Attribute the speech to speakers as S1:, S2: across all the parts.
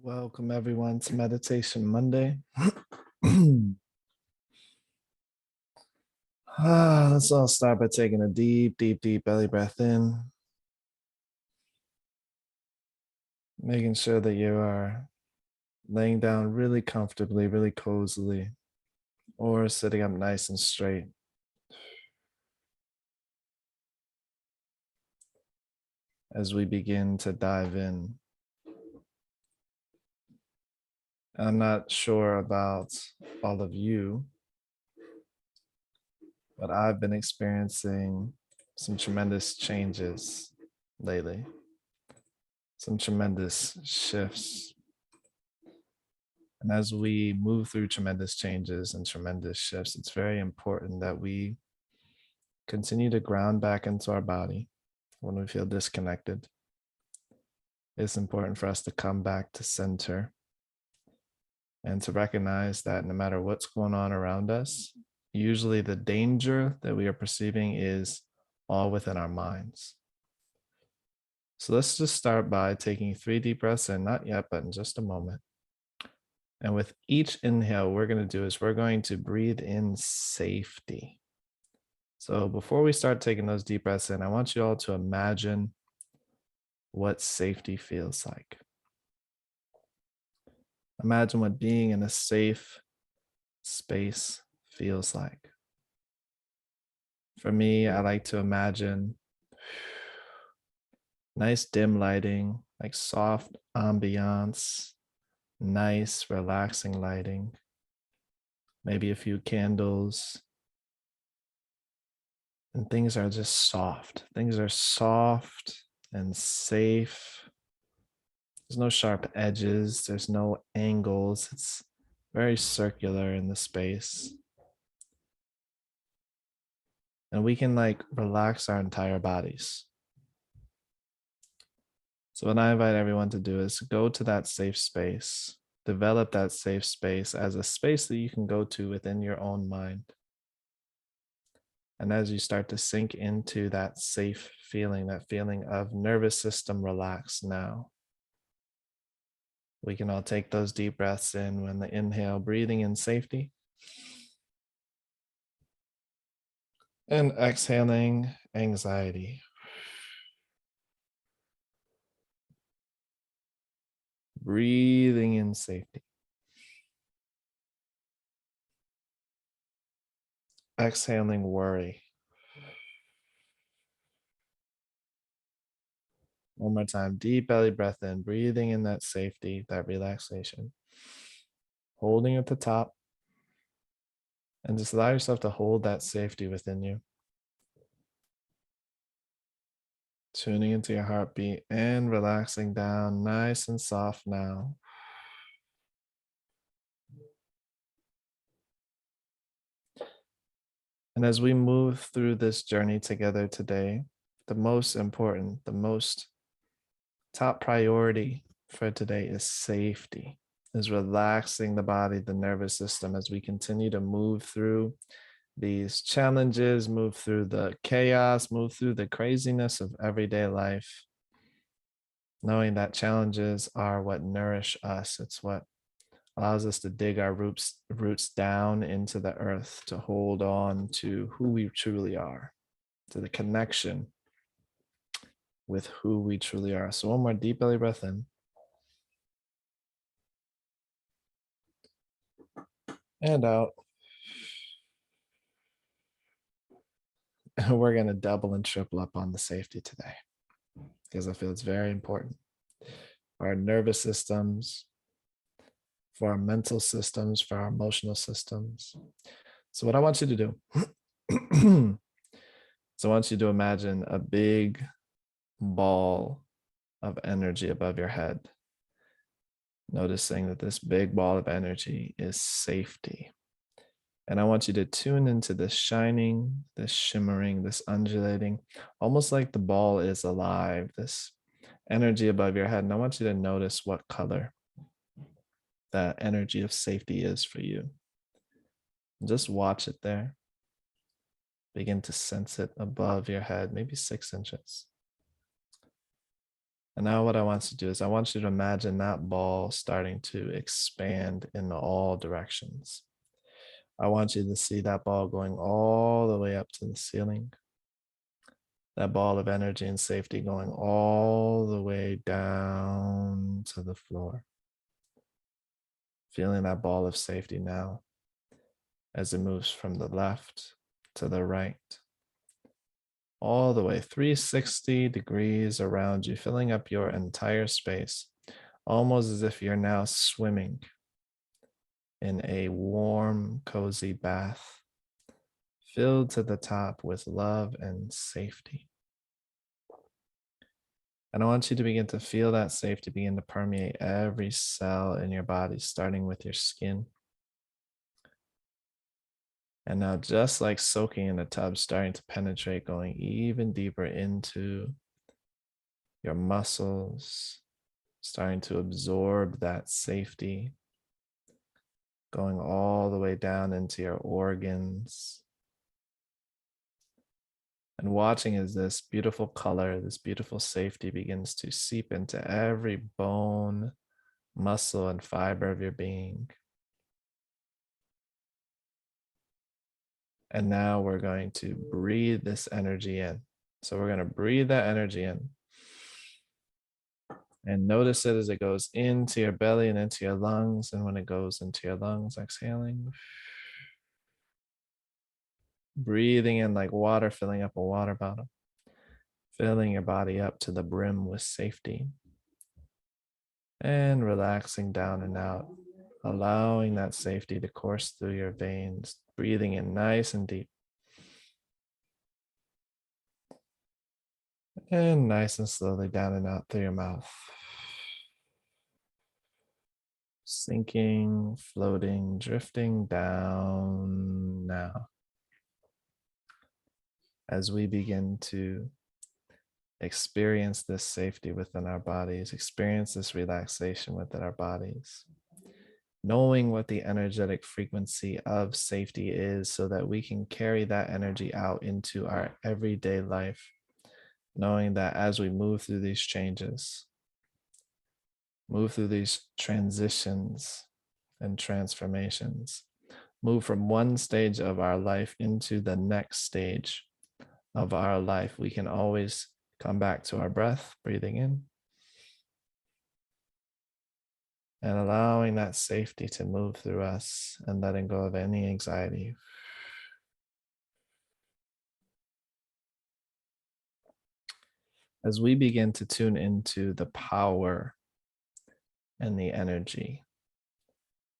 S1: Welcome everyone to Meditation Monday. Let's all start by taking a deep belly breath in, making sure that you are laying down really comfortably, really cozily, or sitting up nice and straight. As we begin to dive in, I'm not sure about all of you, but I've been experiencing some tremendous changes lately, some tremendous shifts. And as we move through tremendous changes and tremendous shifts, it's very important that we continue to ground back into our body when we feel disconnected. It's important for us to come back to center and to recognize that no matter what's going on around us, usually the danger that we are perceiving is all within our minds. So let's just start by taking 3 deep breaths in, not yet, but in just a moment. And with each inhale, we're going to do is we're going to breathe in safety. So before we start taking those deep breaths in, I want you all to imagine what safety feels like. Imagine what being in a safe space feels like. For me, I like to imagine nice dim lighting, like soft ambiance, nice relaxing lighting, maybe a few candles, and things are just soft. Things are soft and safe. There's no sharp edges, there's no angles. It's very circular in the space. And we can like relax our entire bodies. So what I invite everyone to do is go to that safe space, develop that safe space as a space that you can go to within your own mind. And as you start to sink into that safe feeling, that feeling of nervous system relaxed now, we can all take those deep breaths in when the inhale, breathing in safety. And exhaling anxiety. Breathing in safety. Exhaling worry. One more time, deep belly breath in, breathing in that safety, that relaxation. Holding at the top. And just allow yourself to hold that safety within you. Tuning into your heartbeat and relaxing down nice and soft now. And as we move through this journey together today, the most important, the most top priority for today is safety, is relaxing the body, the nervous system as we continue to move through these challenges, move through the chaos, move through the craziness of everyday life, knowing that challenges are what nourish us. It's what allows us to dig our roots down into the earth, to hold on to who we truly are, to the connection with who we truly are. So one more deep belly breath in. And out. And we're going to double and triple up on the safety today because I feel it's very important for our nervous systems, for our mental systems, for our emotional systems. So what I want you to do, so I want you to imagine a big ball of energy above your head, noticing that this big ball of energy is safety. And I want you to tune into this shining, this shimmering, this undulating, almost like the ball is alive, this energy above your head. And I want you to notice what color that energy of safety is for you. Just watch it there. Begin to sense it above your head, maybe 6 inches. And now what I want you to do is I want you to imagine that ball starting to expand in all directions. I want you to see that ball going all the way up to the ceiling. That ball of energy and safety going all the way down to the floor. Feeling that ball of safety now as it moves from the left to the right, all the way 360 degrees around you, filling up your entire space, almost as if you're now swimming in a warm, cozy bath, filled to the top with love and safety. And I want you to begin to feel that safety begin to permeate every cell in your body, starting with your skin. And now, just like soaking in a tub, starting to penetrate, going even deeper into your muscles, starting to absorb that safety, going all the way down into your organs. And watching as this beautiful color, this beautiful safety begins to seep into every bone, muscle, and fiber of your being. And now we're going to breathe this energy in. So we're going to breathe that energy in. And notice it as it goes into your belly and into your lungs. And when it goes into your lungs, exhaling. Breathing in like water filling up a water bottle. Filling your body up to the brim with safety. And relaxing down and out. Allowing that safety to course through your veins. Breathing in nice and deep. And nice and slowly down and out through your mouth. Sinking, floating, drifting down now. As we begin to experience this safety within our bodies, experience this relaxation within our bodies, knowing what the energetic frequency of safety is so that we can carry that energy out into our everyday life, knowing that as we move through these changes, move through these transitions and transformations, move from one stage of our life into the next stage of our life, we can always come back to our breath, breathing in, and allowing that safety to move through us and letting go of any anxiety. As we begin to tune into the power and the energy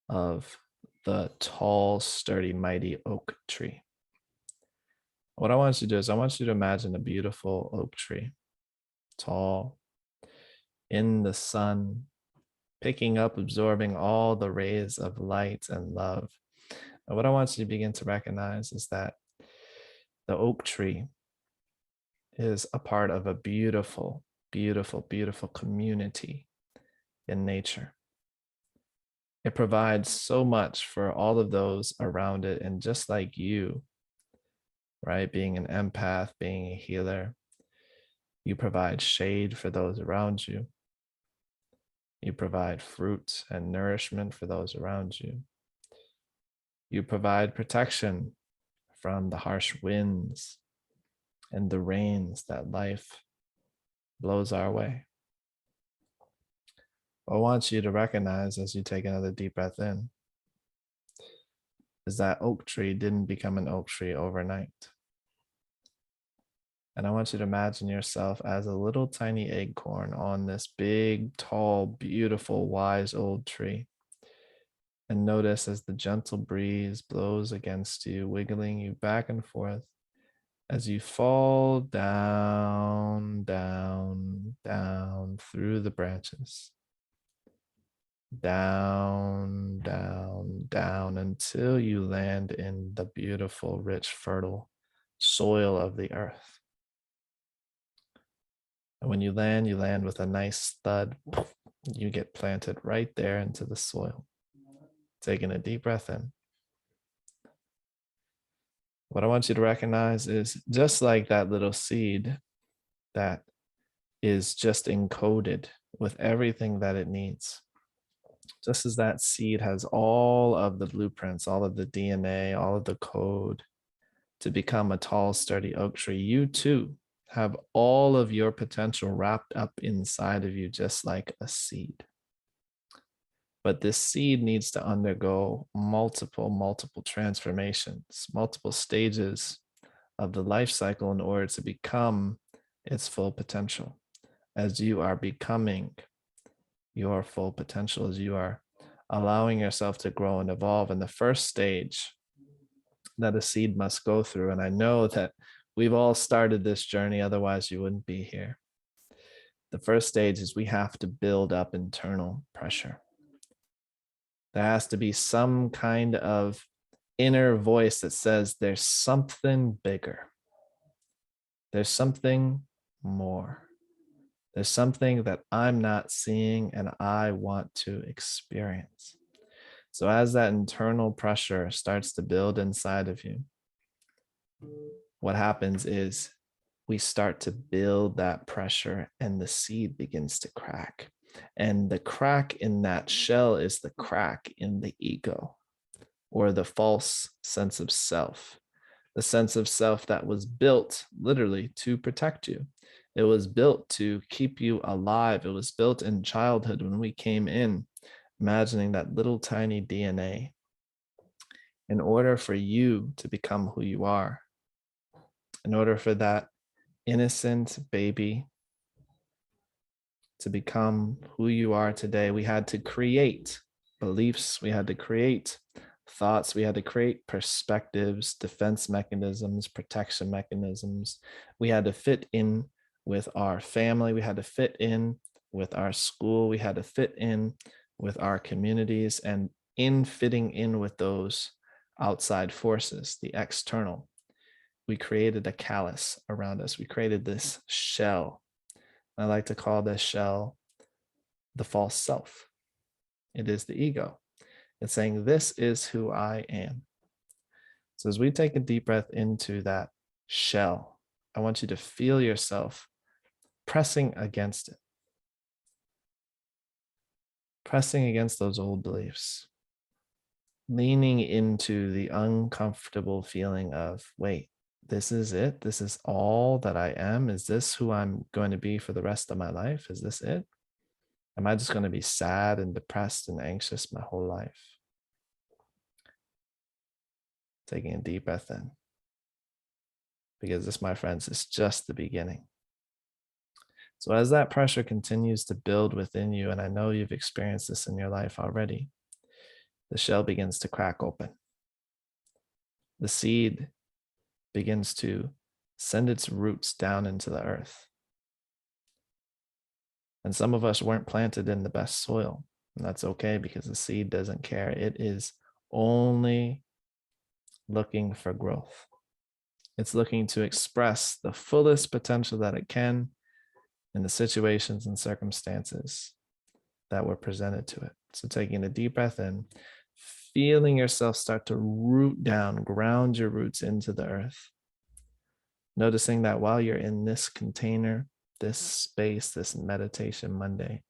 S1: of the tall, sturdy, mighty oak tree. What I want you to do is I want you to imagine a beautiful oak tree, tall, in the sun, picking up, absorbing all the rays of light and love. And what I want you to begin to recognize is that the oak tree is a part of a beautiful, beautiful, beautiful community in nature. It provides so much for all of those around it. And just like you, right, being an empath, being a healer, you provide shade for those around you. You provide fruit and nourishment for those around you. You provide protection from the harsh winds and the rains that life blows our way. I want you to recognize as you take another deep breath in, is that oak tree didn't become an oak tree overnight. And I want you to imagine yourself as a little tiny acorn on this big, tall, beautiful, wise old tree. And notice as the gentle breeze blows against you, wiggling you back and forth as you fall down, down, down through the branches. Down, down, down until you land in the beautiful, rich, fertile soil of the earth. And when you land with a nice thud. You get planted right there into the soil. Taking a deep breath in. What I want you to recognize is just like that little seed that is just encoded with everything that it needs. Just as that seed has all of the blueprints, all of the DNA, all of the code to become a tall, sturdy oak tree, you too have all of your potential wrapped up inside of you, just like a seed. But this seed needs to undergo multiple transformations, multiple stages of the life cycle in order to become its full potential. As you are becoming your full potential, as you are allowing yourself to grow and evolve, and the first stage that a seed must go through, and I know that we've all started this journey, otherwise you wouldn't be here. The first stage is we have to build up internal pressure. There has to be some kind of inner voice that says there's something bigger. There's something more. There's something that I'm not seeing and I want to experience. So as that internal pressure starts to build inside of you, what happens is we start to build that pressure and the seed begins to crack. And the crack in that shell is the crack in the ego, or the false sense of self, the sense of self that was built literally to protect you. It was built to keep you alive. It was built in childhood when we came in, imagining that little tiny DNA. In order for you to become who you are, in order for that innocent baby to become who you are today, we had to create beliefs, we had to create thoughts, we had to create perspectives, defense mechanisms, protection mechanisms. We had to fit in with our family, we had to fit in with our school, we had to fit in with our communities, and in fitting in with those outside forces, the external, we created a callus around us. We created this shell. I like to call this shell the false self. It is the ego. It's saying, this is who I am. So as we take a deep breath into that shell, I want you to feel yourself pressing against it, pressing against those old beliefs, leaning into the uncomfortable feeling of, wait, this is it? This is all that I am? Is this who I'm going to be for the rest of my life? Is this it? Am I just going to be sad and depressed and anxious my whole life? Taking a deep breath in. Because this, my friends, is just the beginning. So as that pressure continues to build within you, and I know you've experienced this in your life already, the shell begins to crack open. The seed begins to send its roots down into the earth. And some of us weren't planted in the best soil. And that's okay, because the seed doesn't care. It is only looking for growth. It's looking to express the fullest potential that it can in the situations and circumstances that were presented to it. So taking a deep breath in, feeling yourself start to root down, ground your roots into the earth. Noticing that while you're in this container, this space, this meditation Monday,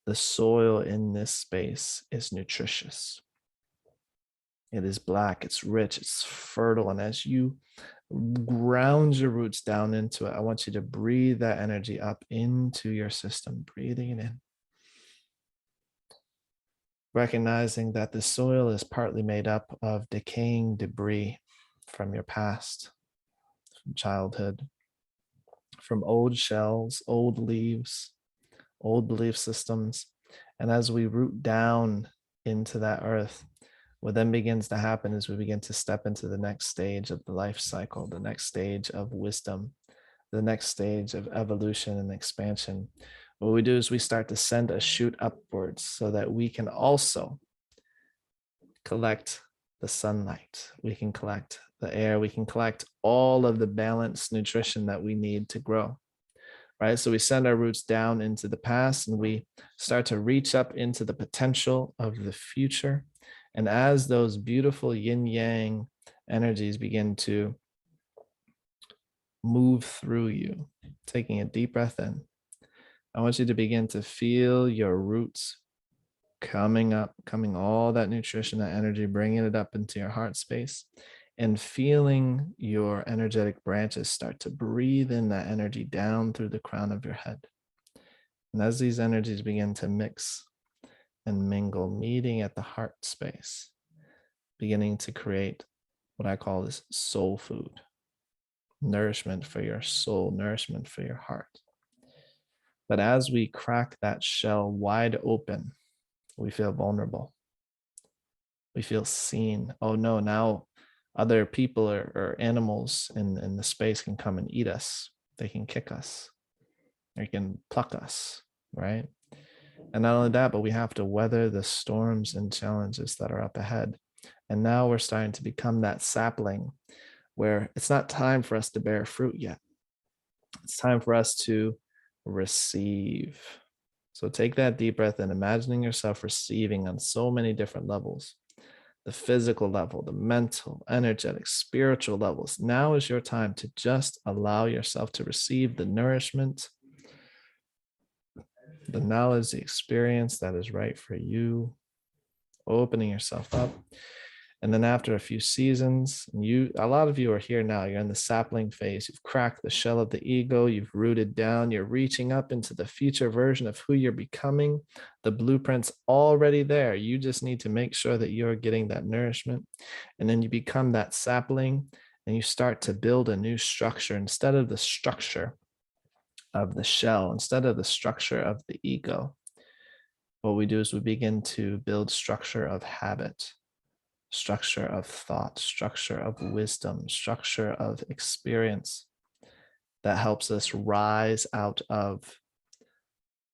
S1: the soil in this space is nutritious. It is black, it's rich, it's fertile. And as you ground your roots down into it, I want you to breathe that energy up into your system, breathing it in. Recognizing that the soil is partly made up of decaying debris from your past, from childhood, from old shells, old leaves, old belief systems. And as we root down into that earth, what then begins to happen is we begin to step into the next stage of the life cycle, the next stage of wisdom, the next stage of evolution and expansion. What we do is we start to send a shoot upwards so that we can also collect the sunlight, we can collect the air, we can collect all of the balanced nutrition that we need to grow. Right? So we send our roots down into the past and we start to reach up into the potential of the future. And as those beautiful yin yang energies begin to move through you, taking a deep breath in, I want you to begin to feel your roots coming up, coming all that nutrition, that energy, bringing it up into your heart space and feeling your energetic branches start to breathe in that energy down through the crown of your head. And as these energies begin to mix and mingle, meeting at the heart space, beginning to create what I call this soul food, nourishment for your soul, nourishment for your heart. But as we crack that shell wide open, we feel vulnerable. We feel seen. Oh no, now other people or animals in the space can come and eat us. They can kick us. They can pluck us, right? And not only that, but we have to weather the storms and challenges that are up ahead. And now we're starting to become that sapling where it's not time for us to bear fruit yet. It's time for us to receive. So take that deep breath in, imagining yourself receiving on so many different levels, the physical level, the mental, energetic, spiritual levels. Now is your time to just allow yourself to receive the nourishment, the knowledge, the experience that is right for you, opening yourself up. And then after a few seasons, a lot of you are here now, you're in the sapling phase, you've cracked the shell of the ego, you've rooted down, you're reaching up into the future version of who you're becoming. The blueprint's already there. You just need to make sure that you're getting that nourishment. And then you become that sapling and you start to build a new structure instead of the structure of the shell, instead of the structure of the ego. What we do is we begin to build structure of habit, structure of thought, structure of wisdom, structure of experience that helps us rise out of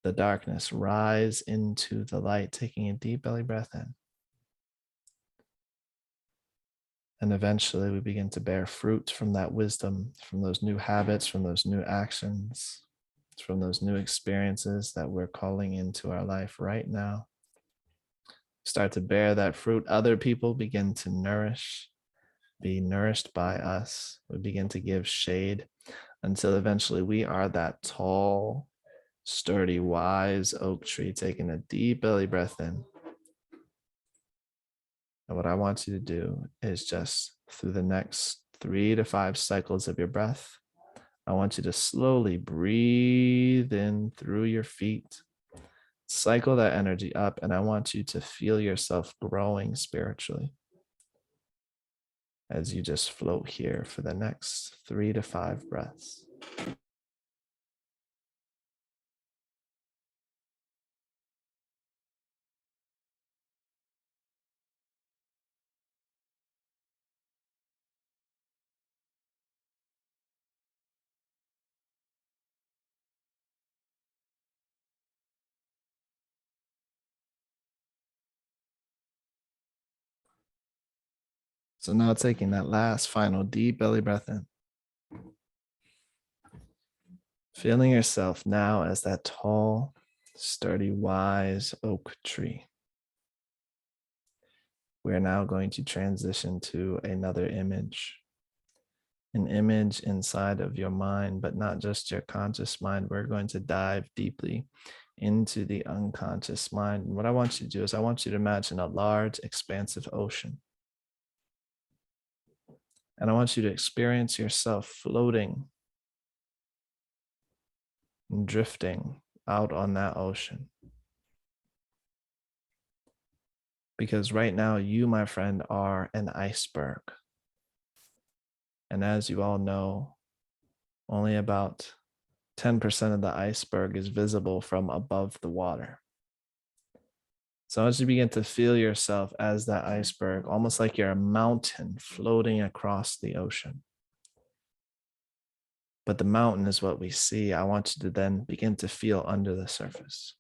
S1: the darkness, rise into the light, taking a deep belly breath in. And eventually we begin to bear fruit from that wisdom, from those new habits, from those new actions, from those new experiences that we're calling into our life right now. Start to bear that fruit. Other people begin to be nourished by us. We begin to give shade until eventually we are that tall, sturdy, wise oak tree, taking a deep belly breath in. And what I want you to do is just through the next 3 to 5 cycles of your breath, I want you to slowly breathe in through your feet, cycle that energy up, and I want you to feel yourself growing spiritually as you just float here for the next 3 to 5 breaths. So now taking that last final deep belly breath in, feeling yourself now as that tall, sturdy, wise oak tree. We're now going to transition to another image, an image inside of your mind, but not just your conscious mind. We're going to dive deeply into the unconscious mind. And what I want you to do is I want you to imagine a large, expansive ocean. And I want you to experience yourself floating and drifting out on that ocean. Because right now, you, my friend, are an iceberg. And as you all know, only about 10% of the iceberg is visible from above the water. So as you begin to feel yourself as that iceberg, almost like you're a mountain floating across the ocean. But the mountain is what we see. I want you to then begin to feel under the surface.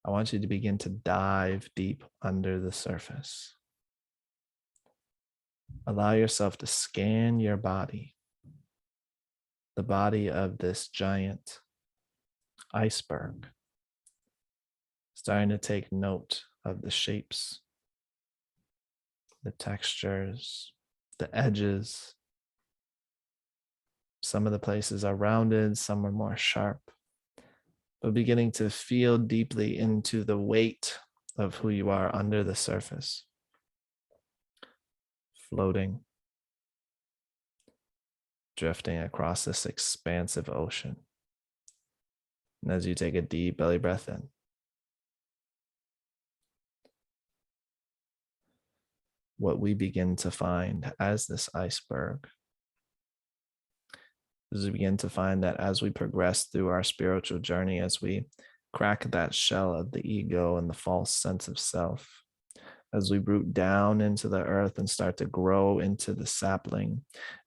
S1: I want you to begin to dive deep under the surface. Allow yourself to scan your body, the body of this giant iceberg, starting to take note of the shapes, the textures, the edges. Some of the places are rounded, some are more sharp. but beginning to feel deeply into the weight of who you are under the surface, floating, drifting across this expansive ocean. And as you take a deep belly breath in, what we begin to find as this iceberg is we begin to find that as we progress through our spiritual journey, as we crack that shell of the ego and the false sense of self, as we root down into the earth and start to grow into the sapling,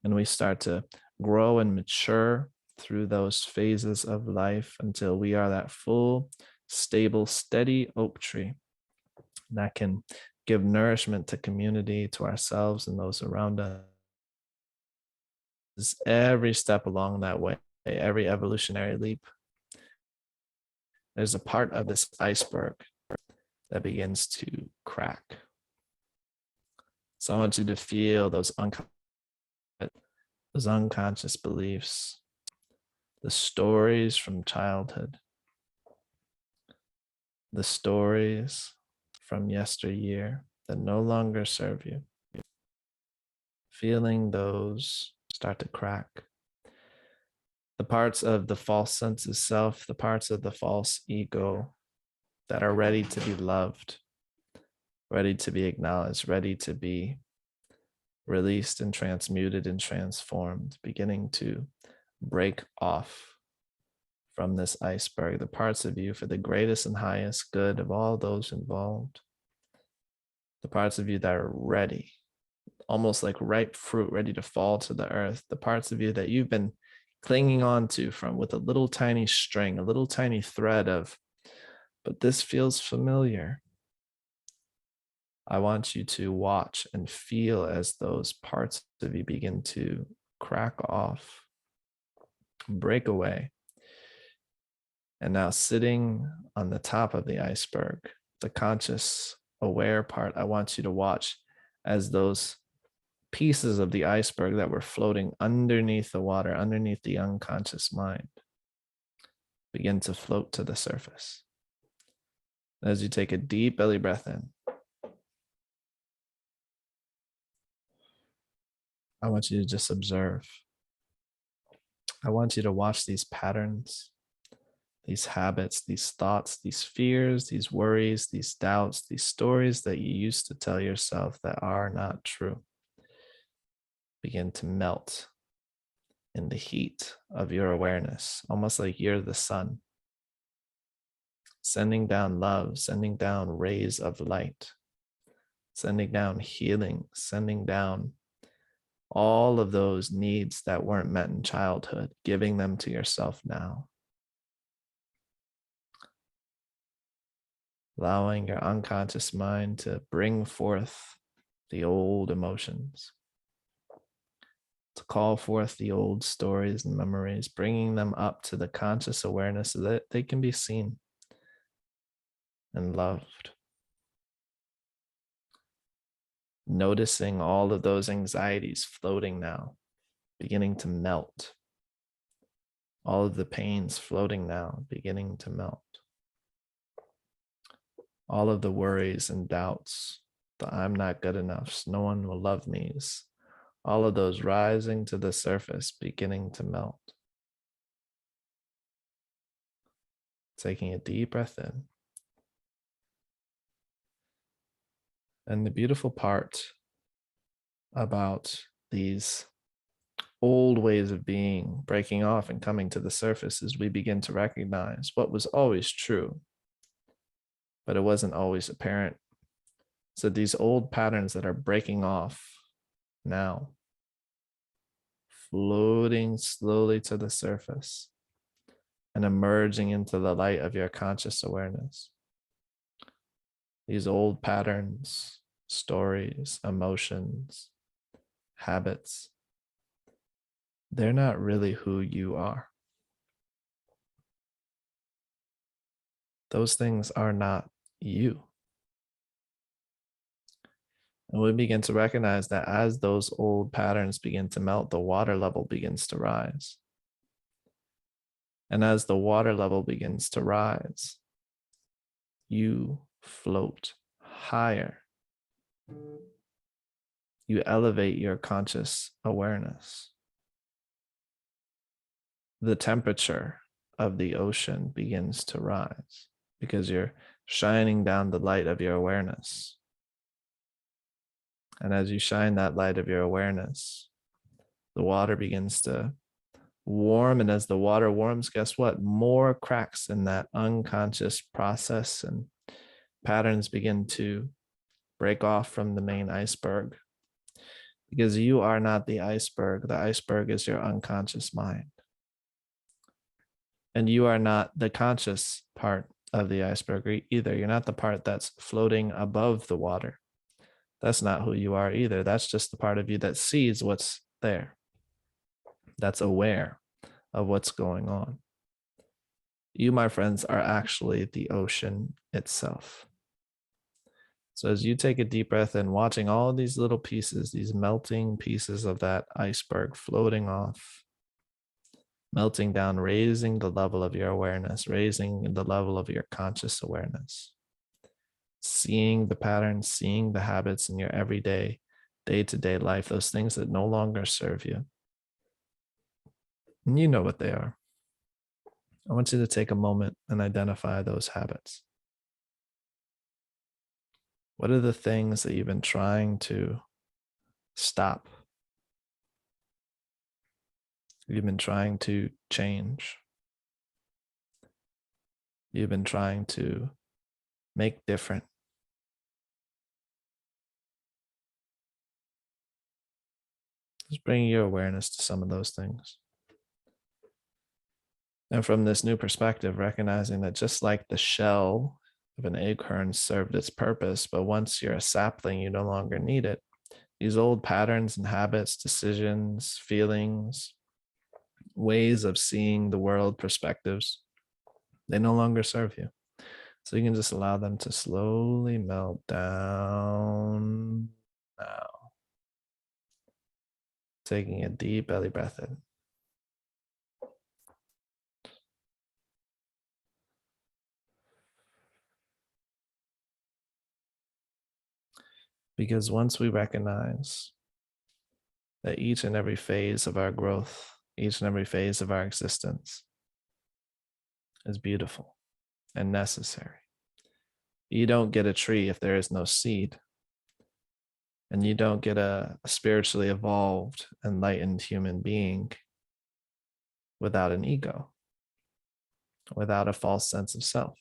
S1: and we start to grow and mature through those phases of life until we are that full, stable, steady oak tree that can give nourishment to community, to ourselves and those around us. Every step along that way, every evolutionary leap, there's a part of this iceberg that begins to crack. So I want you to feel those unconscious beliefs, the stories from childhood, the stories from yesteryear that no longer serve you. Feeling those start to crack. The parts of the false sense of self, the parts of the false ego that are ready to be loved, ready to be acknowledged, ready to be released and transmuted and transformed, beginning to break off from this iceberg, the parts of you for the greatest and highest good of all those involved, the parts of you that are ready, almost like ripe fruit ready to fall to the earth, the parts of you that you've been clinging on to from with a little tiny string, a little tiny thread of, but this feels familiar. I want you to watch and feel as those parts of you begin to crack off, break away. And now sitting on the top of the iceberg, the conscious, aware part, I want you to watch as those pieces of the iceberg that were floating underneath the water, underneath the unconscious mind, begin to float to the surface. As you take a deep belly breath in, I want you to just observe. I want you to watch these patterns, these habits, these thoughts, these fears, these worries, these doubts, these stories that you used to tell yourself that are not true begin to melt in the heat of your awareness, almost like you're the sun, sending down love, sending down rays of light, sending down healing, sending down all of those needs that weren't met in childhood, giving them to yourself now. Allowing your unconscious mind to bring forth the old emotions, to call forth the old stories and memories, bringing them up to the conscious awareness so that they can be seen and loved. Noticing all of those anxieties floating now, beginning to melt. All of the pains floating now, beginning to melt. All of the worries and doubts, the I'm not good enough, no one will love me, all of those rising to the surface, beginning to melt. Taking a deep breath in. And the beautiful part about these old ways of being breaking off and coming to the surface is we begin to recognize what was always true, but it wasn't always apparent. So these old patterns that are breaking off now, floating slowly to the surface and emerging into the light of your conscious awareness. These old patterns, stories, emotions, habits, they're not really who you are. Those things are not you. And we begin to recognize that as those old patterns begin to melt, the water level begins to rise. And as the water level begins to rise, you float higher. You elevate your conscious awareness. The temperature of the ocean begins to rise because you're shining down the light of your awareness. And as you shine that light of your awareness, the water begins to warm. And as the water warms, guess what? More cracks in that unconscious process and patterns begin to break off from the main iceberg. Because you are not the iceberg. The iceberg is your unconscious mind. And you are not the conscious part of the iceberg either. You're not the part that's floating above the water. That's not who you are either. That's just the part of you that sees what's there, that's aware of what's going on. You, my friends, are actually the ocean itself. So as you take a deep breath in, watching all these little pieces, these melting pieces of that iceberg floating off, melting down, raising the level of your awareness, raising the level of your conscious awareness, seeing the patterns, seeing the habits in your everyday, day-to-day life, those things that no longer serve you. And you know what they are. I want you to take a moment and identify those habits. What are the things that you've been trying to stop? You've been trying to change. You've been trying to make different. Just bring your awareness to some of those things. And from this new perspective, recognizing that just like the shell of an acorn served its purpose, but once you're a sapling, you no longer need it. These old patterns and habits, decisions, feelings, ways of seeing the world, perspectives, they no longer serve you. So you can just allow them to slowly melt down now. Taking a deep belly breath in. Because once we recognize that each and every phase of our growth, each and every phase of our existence is beautiful and necessary. You don't get a tree if there is no seed. And you don't get a spiritually evolved, enlightened human being without an ego, without a false sense of self.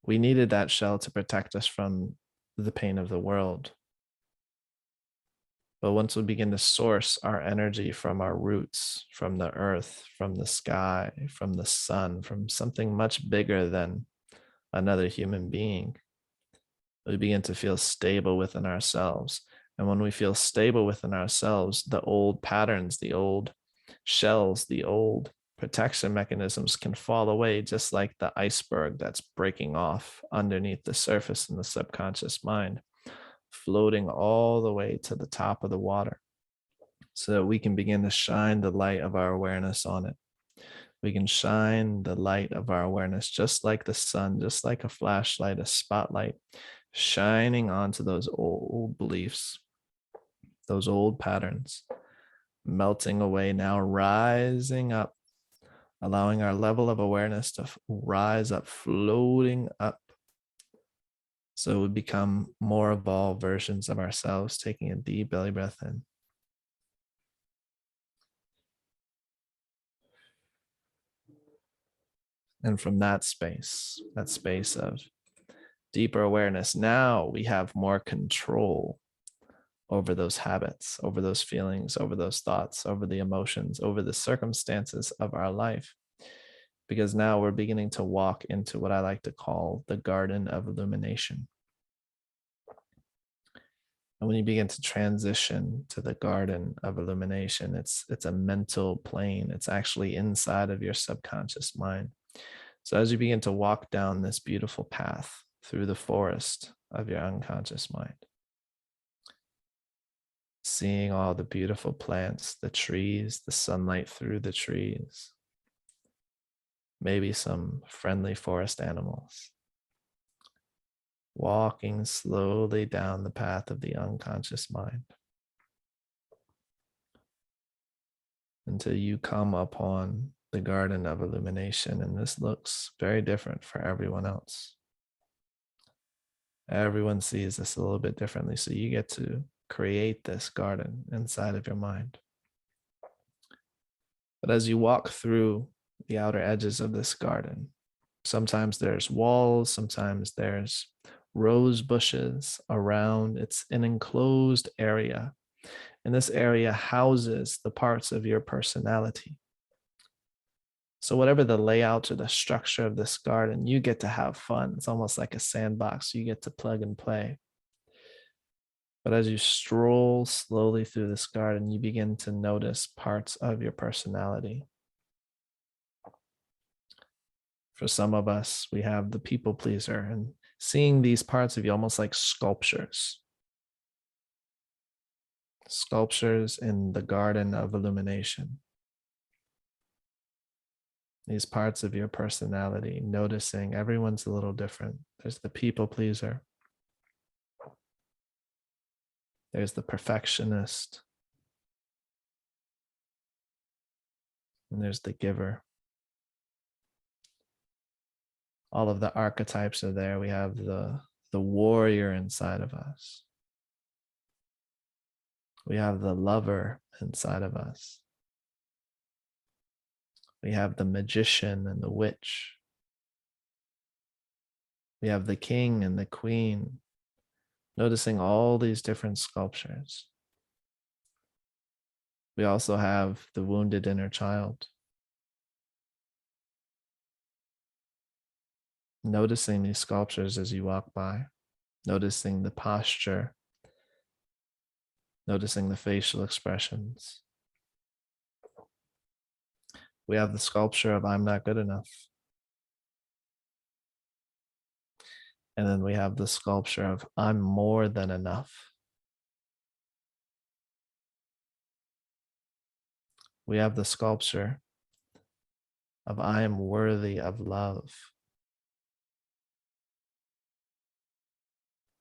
S1: We needed that shell to protect us from the pain of the world. But once we begin to source our energy from our roots, from the earth, from the sky, from the sun, from something much bigger than another human being, we begin to feel stable within ourselves. And when we feel stable within ourselves, the old patterns, the old shells, the old protection mechanisms can fall away, just like the iceberg that's breaking off underneath the surface in the subconscious mind, floating all the way to the top of the water, so that we can begin to shine the light of our awareness on it. We can shine the light of our awareness, just like the sun, just like a flashlight, a spotlight, shining onto those old beliefs, those old patterns, melting away now, rising up, allowing our level of awareness to rise up, floating up. So we become more evolved versions of ourselves, taking a deep belly breath in. And from that space of deeper awareness, now we have more control over those habits, over those feelings, over those thoughts, over the emotions, over the circumstances of our life. Because now we're beginning to walk into what I like to call the Garden of Illumination. And when you begin to transition to the Garden of Illumination, it's a mental plane. It's actually inside of your subconscious mind. So as you begin to walk down this beautiful path through the forest of your unconscious mind, seeing all the beautiful plants, the trees, the sunlight through the trees, maybe some friendly forest animals, walking slowly down the path of the unconscious mind until you come upon the Garden of Illumination. And this looks very different for everyone else. Everyone sees this a little bit differently. So you get to create this garden inside of your mind. But as you walk through the outer edges of this garden, sometimes there's walls, sometimes there's rose bushes around. It's an enclosed area. And this area houses the parts of your personality. So whatever the layout or the structure of this garden, you get to have fun. It's almost like a sandbox. You get to plug and play. But as you stroll slowly through this garden, you begin to notice parts of your personality. For some of us, we have the people pleaser, and seeing these parts of you almost like sculptures. Sculptures in the Garden of Illumination. These parts of your personality, noticing everyone's a little different. There's the people pleaser. There's the perfectionist. And there's the giver. All of the archetypes are there. We have the warrior inside of us. We have the lover inside of us. We have the magician and the witch. We have the king and the queen. Noticing all these different sculptures. We also have the wounded inner child. Noticing these sculptures as you walk by. Noticing the posture. Noticing the facial expressions. We have the sculpture of I'm not good enough. And then we have the sculpture of I'm more than enough. We have the sculpture of I am worthy of love.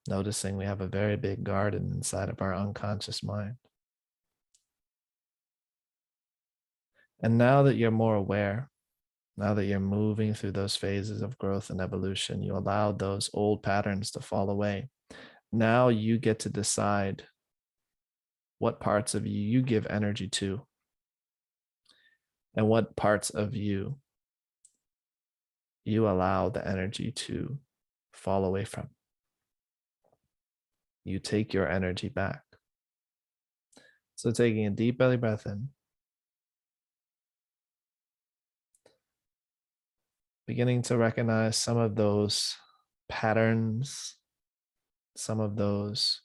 S1: Noticing we have a very big garden inside of our unconscious mind. And now that you're more aware, now that you're moving through those phases of growth and evolution, you allow those old patterns to fall away. Now you get to decide what parts of you give energy to and what parts of you allow the energy to fall away from. You take your energy back. So taking a deep belly breath in, beginning to recognize some of those patterns, some of those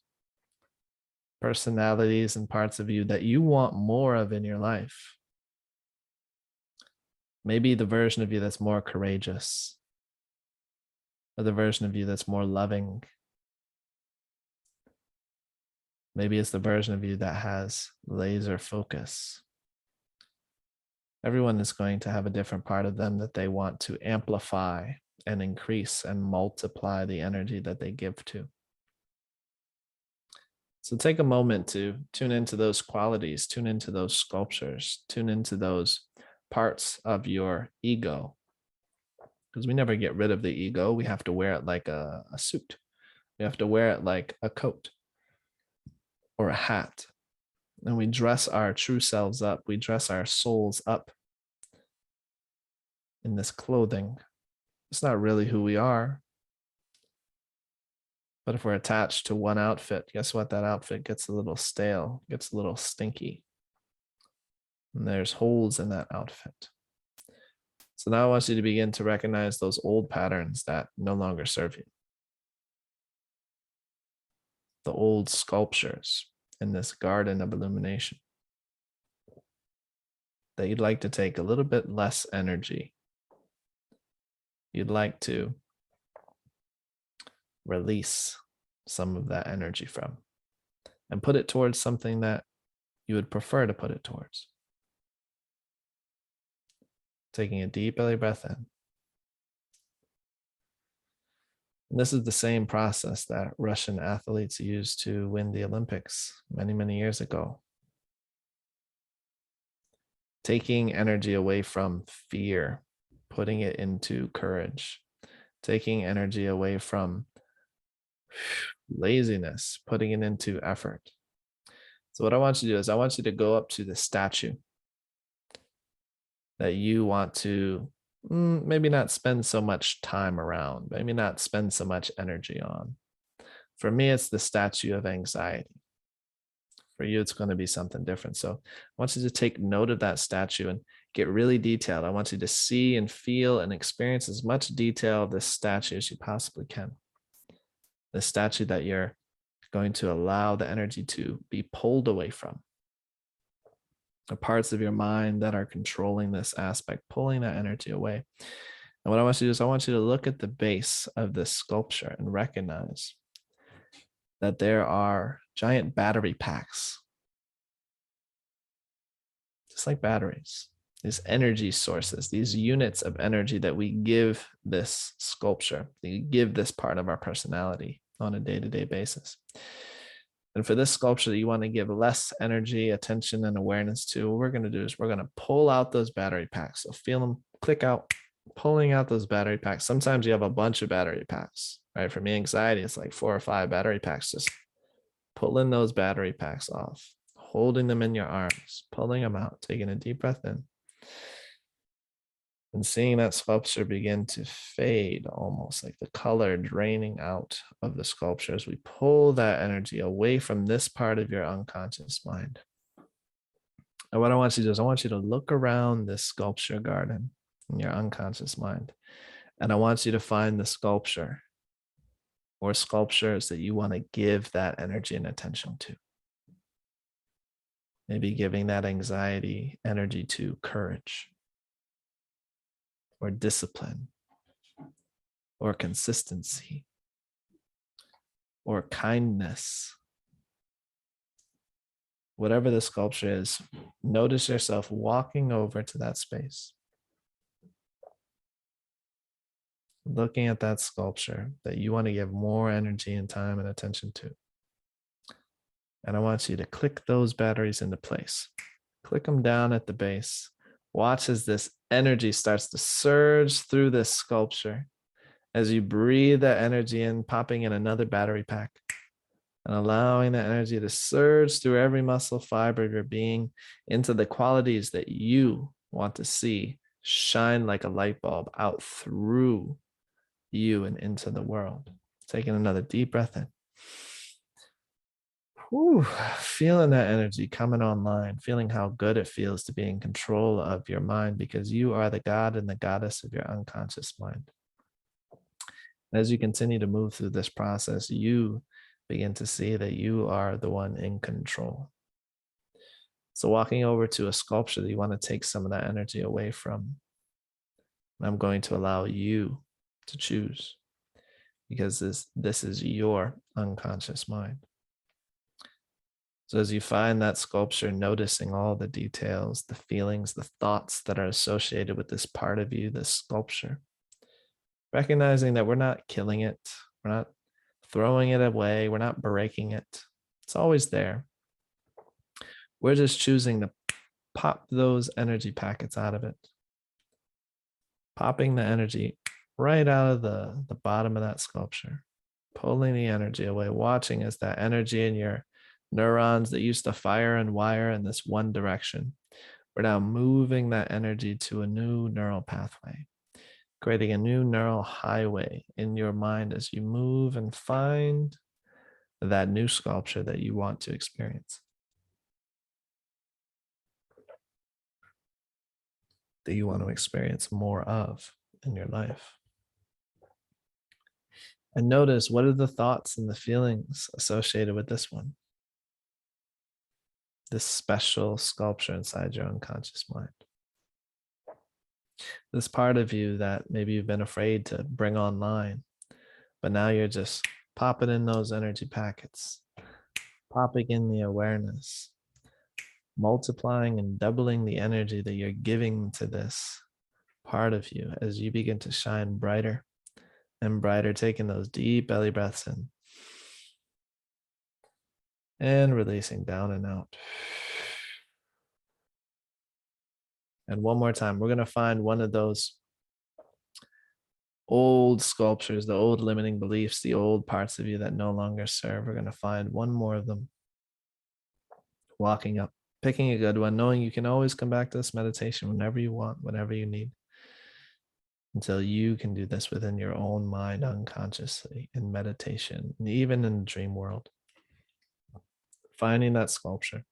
S1: personalities and parts of you that you want more of in your life. Maybe the version of you that's more courageous, or the version of you that's more loving. Maybe it's the version of you that has laser focus. Everyone is going to have a different part of them that they want to amplify and increase and multiply the energy that they give to. So take a moment to tune into those qualities, tune into those sculptures, tune into those parts of your ego. Because we never get rid of the ego. We have to wear it like a suit. We have to wear it like a coat or a hat. And we dress our true selves up. We dress our souls up in this clothing. It's not really who we are. But if we're attached to one outfit, guess what? That outfit gets a little stale, gets a little stinky. And there's holes in that outfit. So now I want you to begin to recognize those old patterns that no longer serve you. The old sculptures in this garden of illumination that you'd like to take a little bit less energy. You'd like to release some of that energy from and put it towards something that you would prefer to put it towards. taking a deep belly breath in. And this is the same process that Russian athletes used to win the Olympics many, many years ago. Taking energy away from fear, putting it into courage, taking energy away from laziness, putting it into effort. So what I want you to do is I want you to go up to the statue that you want to maybe not spend so much time around, maybe not spend so much energy on. For me, it's the statue of anxiety. For you, it's going to be something different. So I want you to take note of that statue and get really detailed. I want you to see and feel and experience as much detail of this statue as you possibly can. The statue that you're going to allow the energy to be pulled away from. The parts of your mind that are controlling this aspect, pulling that energy away. And what I want you to do is I want you to look at the base of this sculpture and recognize that there are giant battery packs, just like batteries, these energy sources, these units of energy that we give this sculpture, we give this part of our personality on a day-to-day basis. And for this sculpture that you want to give less energy, attention, and awareness to, what we're going to do is we're going to pull out those battery packs. So feel them click out, pulling out those battery packs. Sometimes you have a bunch of battery packs, right? For me, anxiety, it's like 4 or 5 battery packs. Just pulling those battery packs off, holding them in your arms, pulling them out, taking a deep breath in, and seeing that sculpture begin to fade, almost like the color draining out of the sculpture as we pull that energy away from this part of your unconscious mind. And what I want you to do is I want you to look around this sculpture garden in your unconscious mind. And I want you to find the sculpture or sculptures that you want to give that energy and attention to. Maybe giving that anxiety energy to courage, or discipline, or consistency, or kindness. Whatever the sculpture is, notice yourself walking over to that space, looking at that sculpture that you want to give more energy and time and attention to. And I want you to click those batteries into place. Click them down at the base. Watch as this energy starts to surge through this sculpture. As you breathe that energy in, popping in another battery pack and allowing that energy to surge through every muscle fiber of your being into the qualities that you want to see shine like a light bulb out through you and into the world. Taking another deep breath in. Whew, feeling that energy coming online, feeling how good it feels to be in control of your mind because you are the god and the goddess of your unconscious mind. As you continue to move through this process, you begin to see that you are the one in control. So walking over to a sculpture that you want to take some of that energy away from, I'm going to allow you to choose because this is your unconscious mind. So as you find that sculpture, noticing all the details, the feelings, the thoughts that are associated with this part of you, this sculpture, recognizing that we're not killing it, we're not throwing it away, we're not breaking it. It's always there. We're just choosing to pop those energy packets out of it. Popping the energy right out of the bottom of that sculpture, pulling the energy away, watching as that energy in your neurons that used to fire and wire in this one direction, we're now moving that energy to a new neural pathway, creating a new neural highway in your mind as you move and find that new sculpture that you want to experience, that you want to experience more of in your life. And notice, what are the thoughts and the feelings associated with this one? This special sculpture inside your unconscious mind. This part of you that maybe you've been afraid to bring online, but now you're just popping in those energy packets, popping in the awareness, multiplying and doubling the energy that you're giving to this part of you as you begin to shine brighter and brighter, taking those deep belly breaths in and releasing down and out. And one more time, we're going to find one of those old sculptures, the old limiting beliefs, the old parts of you that no longer serve. We're going to find one more of them. Walking up, picking a good one, knowing you can always come back to this meditation whenever you want, whenever you need, until you can do this within your own mind unconsciously in meditation, and even in the dream world. Finding that sculpture,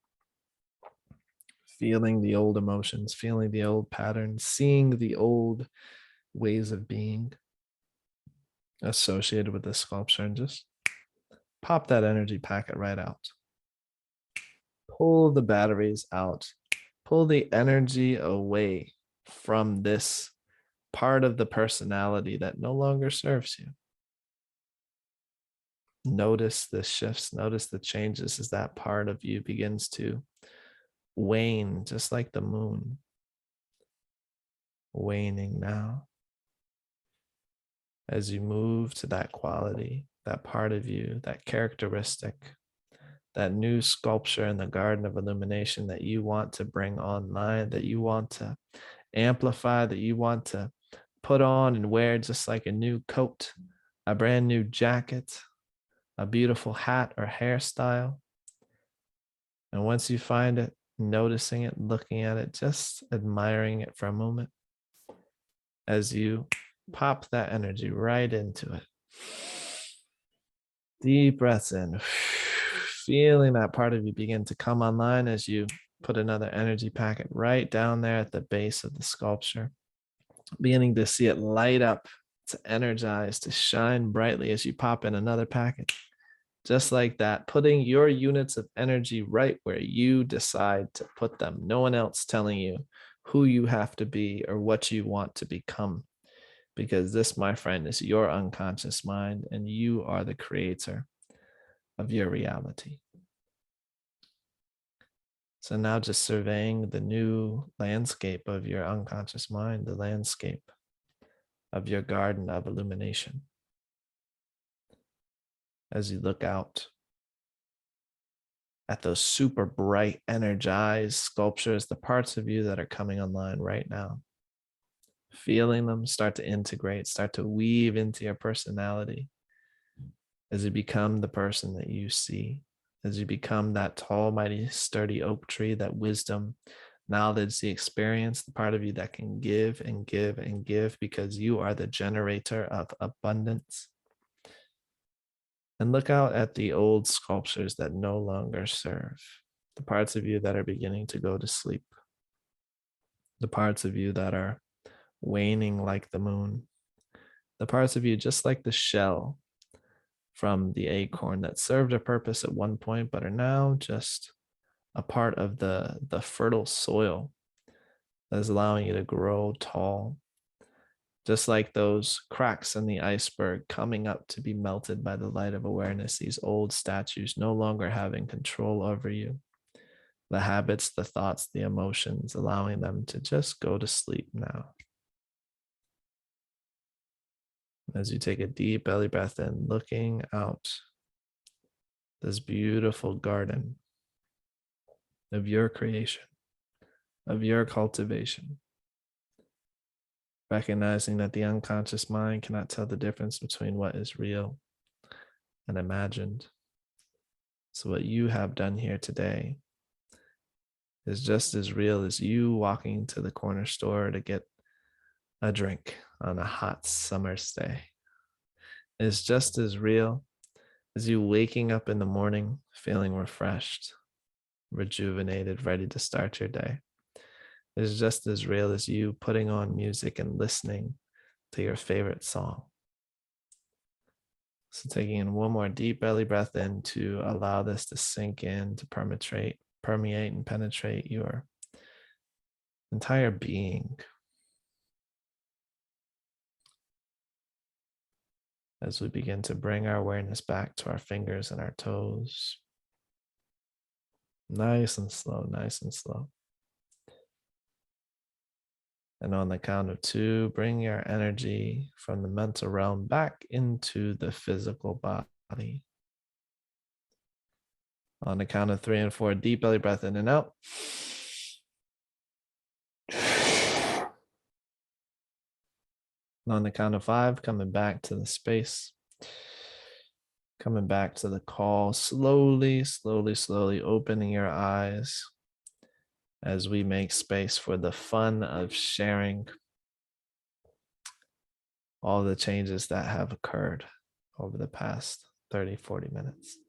S1: feeling the old emotions, feeling the old patterns, seeing the old ways of being associated with this sculpture, and just pop that energy packet right out. Pull the batteries out. Pull the energy away from this part of the personality that no longer serves you. Notice the shifts, notice the changes as that part of you begins to wane, just like the moon, waning now. As you move to that quality, that part of you, that characteristic, that new sculpture in the Garden of Illumination that you want to bring online, that you want to amplify, that you want to put on and wear just like a new coat, a brand new jacket, a beautiful hat or hairstyle. And once you find it, noticing it, looking at it, just admiring it for a moment as you pop that energy right into it. Deep breaths in, feeling that part of you begin to come online as you put another energy packet right down there at the base of the sculpture, beginning to see it light up, to energize, to shine brightly as you pop in another packet. Just like that, putting your units of energy right where you decide to put them. No one else telling you who you have to be or what you want to become. Because this, my friend, is your unconscious mind, and you are the creator of your reality. So now just surveying the new landscape of your unconscious mind, the landscape of your garden of illumination. As you look out at those super bright, energized sculptures, the parts of you that are coming online right now, feeling them start to integrate, start to weave into your personality as you become the person that you see, as you become that tall, mighty, sturdy oak tree, that wisdom, knowledge, the experience, the part of you that can give and give and give because you are the generator of abundance. And look out at the old sculptures that no longer serve, the parts of you that are beginning to go to sleep, the parts of you that are waning like the moon, the parts of you just like the shell from the acorn that served a purpose at one point, but are now just a part of the fertile soil that is allowing you to grow tall. Just like those cracks in the iceberg coming up to be melted by the light of awareness, these old statues no longer having control over you. The habits, the thoughts, the emotions, allowing them to just go to sleep now. As you take a deep belly breath in, looking out this beautiful garden of your creation, of your cultivation, recognizing that the unconscious mind cannot tell the difference between what is real and imagined. So what you have done here today is just as real as you walking to the corner store to get a drink on a hot summer's day. It's just as real as you waking up in the morning feeling refreshed, rejuvenated, ready to start your day. It's just as real as you putting on music and listening to your favorite song. So taking in one more deep belly breath in to allow this to sink in, to permeate and penetrate your entire being. As we begin to bring our awareness back to our fingers and our toes. Nice and slow, nice and slow. And on the count of 2, bring your energy from the mental realm back into the physical body. On the count of 3 and 4, deep belly breath in and out. And on the count of 5, coming back to the space. Coming back to the call, slowly, slowly, slowly opening your eyes as we make space for the fun of sharing all the changes that have occurred over the past 30, 40 minutes.